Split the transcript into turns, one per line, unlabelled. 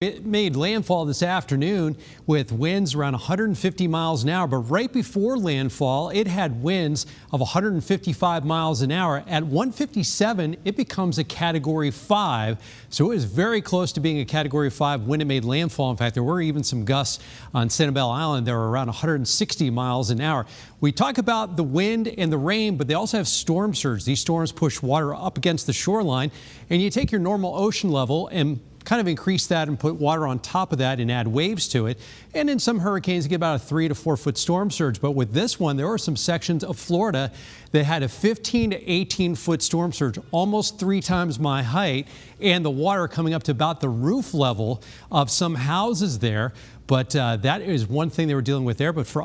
It made landfall this afternoon with winds around 150 miles an hour, but right before landfall, it had winds of 155 miles an hour. At 1:57, it becomes a Category 5, so it was very close to being a Category 5 when it made landfall. In fact, there were even some gusts on Sanibel Island that were around 160 miles an hour. We talk about the wind and the rain, but they also have storm surge. These storms push water up against the shoreline, and you take your normal ocean level and kind of increase that and put water on top of that and add waves to it. And in some hurricanes, you get about a 3 to 4 foot storm surge. But with this one, there were some sections of Florida that had a 15 to 18 foot storm surge, almost 3 times my height, and the water coming up to about the roof level of some houses there. But that is one thing they were dealing with there. But for